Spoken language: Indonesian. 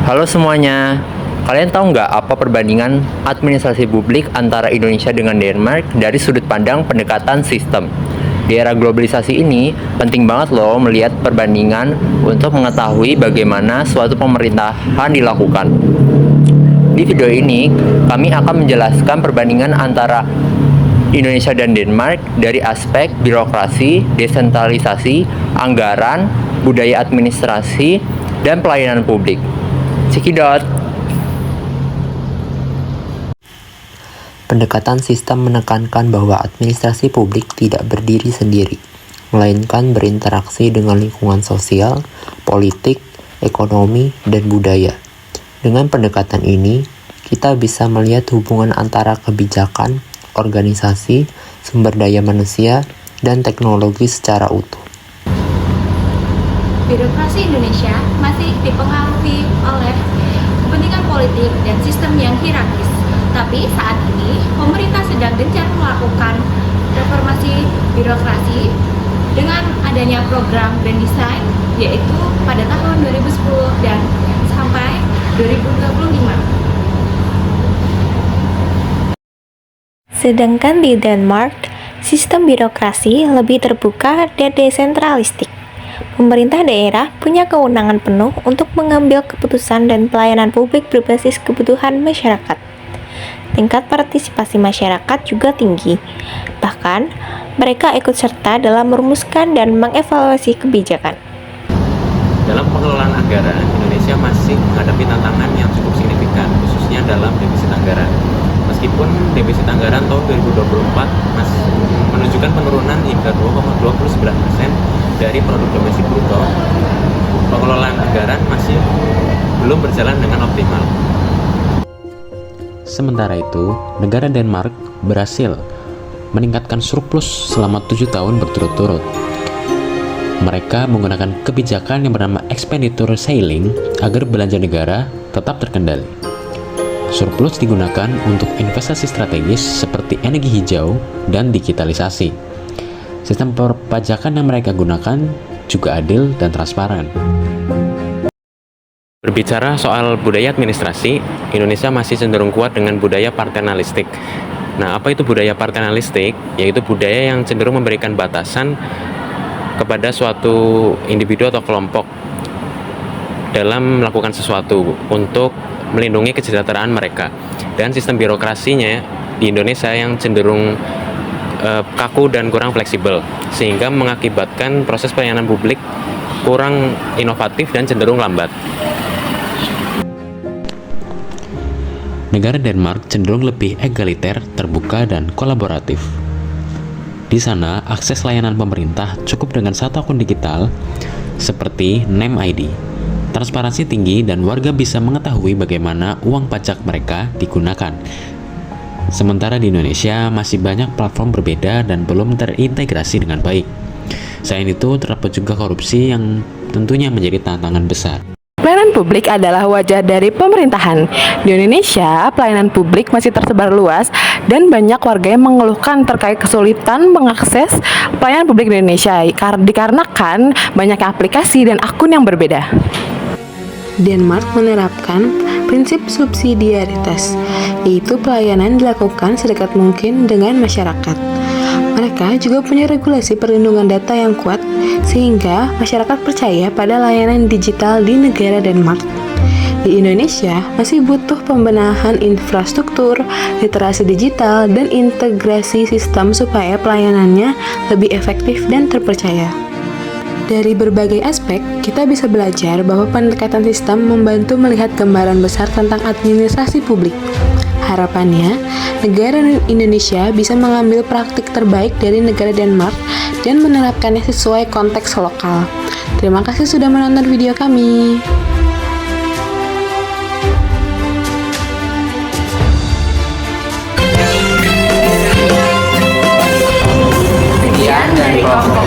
Halo semuanya, kalian tahu nggak apa perbandingan administrasi publik antara Indonesia dengan Denmark dari sudut pandang pendekatan sistem? Di era globalisasi ini, penting banget loh melihat perbandingan untuk mengetahui bagaimana suatu pemerintahan dilakukan. Di video ini, kami akan menjelaskan perbandingan antara Indonesia dan Denmark dari aspek birokrasi, desentralisasi, anggaran, budaya administrasi, dan pelayanan publik. Cekidot. Pendekatan sistem menekankan bahwa administrasi publik tidak berdiri sendiri, melainkan berinteraksi dengan lingkungan sosial, politik, ekonomi, dan budaya. Dengan pendekatan ini, kita bisa melihat hubungan antara kebijakan, organisasi, sumber daya manusia, dan teknologi secara utuh. Birokrasi Indonesia masih dipengaruhi oleh kepentingan politik dan sistem yang hierarkis. Tapi saat ini, pemerintah sedang gencar melakukan reformasi birokrasi dengan adanya program Grand Design, yaitu pada tahun 2010 dan sampai 2025. Sedangkan di Denmark, sistem birokrasi lebih terbuka dan desentralistik. Pemerintah daerah punya kewenangan penuh untuk mengambil keputusan dan pelayanan publik berbasis kebutuhan masyarakat. Tingkat partisipasi masyarakat juga tinggi. Bahkan, mereka ikut serta dalam merumuskan dan mengevaluasi kebijakan. Dalam pengelolaan anggaran, Indonesia masih menghadapi tantangan yang cukup signifikan, khususnya dalam defisit anggaran. Meskipun defisit anggaran tahun 2024 masih menunjukkan penurunan hingga 2,29% dari produk domestik bruto, pengelolaan anggaran masih belum berjalan dengan optimal. Sementara itu, negara Denmark berhasil meningkatkan surplus selama 7 tahun berturut-turut. Mereka menggunakan kebijakan yang bernama expenditure ceiling agar belanja negara tetap terkendali. Surplus digunakan untuk investasi strategis seperti energi hijau dan digitalisasi. Sistem perpajakan yang mereka gunakan juga adil dan transparan. Berbicara soal budaya administrasi, Indonesia masih cenderung kuat dengan budaya paternalistik. Nah, apa itu budaya paternalistik? Yaitu budaya yang cenderung memberikan batasan kepada suatu individu atau kelompok dalam melakukan sesuatu untuk melindungi kesejahteraan mereka. Dan sistem birokrasinya di Indonesia yang cenderung kaku dan kurang fleksibel, sehingga mengakibatkan proses pelayanan publik kurang inovatif dan cenderung lambat. Negara Denmark cenderung lebih egaliter, terbuka, dan kolaboratif. Di sana, akses layanan pemerintah cukup dengan satu akun digital seperti NemID. Transparansi tinggi dan warga bisa mengetahui bagaimana uang pajak mereka digunakan. Sementara di Indonesia masih banyak platform berbeda dan belum terintegrasi dengan baik. Selain itu, terdapat juga korupsi yang tentunya menjadi tantangan besar. Pelayanan publik adalah wajah dari pemerintahan. Di Indonesia, pelayanan publik masih tersebar luas dan banyak warga yang mengeluhkan terkait kesulitan mengakses pelayanan publik di Indonesia dikarenakan banyak aplikasi dan akun yang berbeda. Denmark menerapkan prinsip subsidiaritas, yaitu pelayanan dilakukan sedekat mungkin dengan masyarakat. Mereka juga punya regulasi perlindungan data yang kuat, sehingga masyarakat percaya pada layanan digital di negara Denmark. Di Indonesia, masih butuh pembenahan infrastruktur, literasi digital, dan integrasi sistem supaya pelayanannya lebih efektif dan terpercaya. Dari berbagai aspek, kita bisa belajar bahwa pendekatan sistem membantu melihat gambaran besar tentang administrasi publik. Harapannya, negara Indonesia bisa mengambil praktik terbaik dari negara Denmark dan menerapkannya sesuai konteks lokal. Terima kasih sudah menonton video kami. Sekian dari kelompok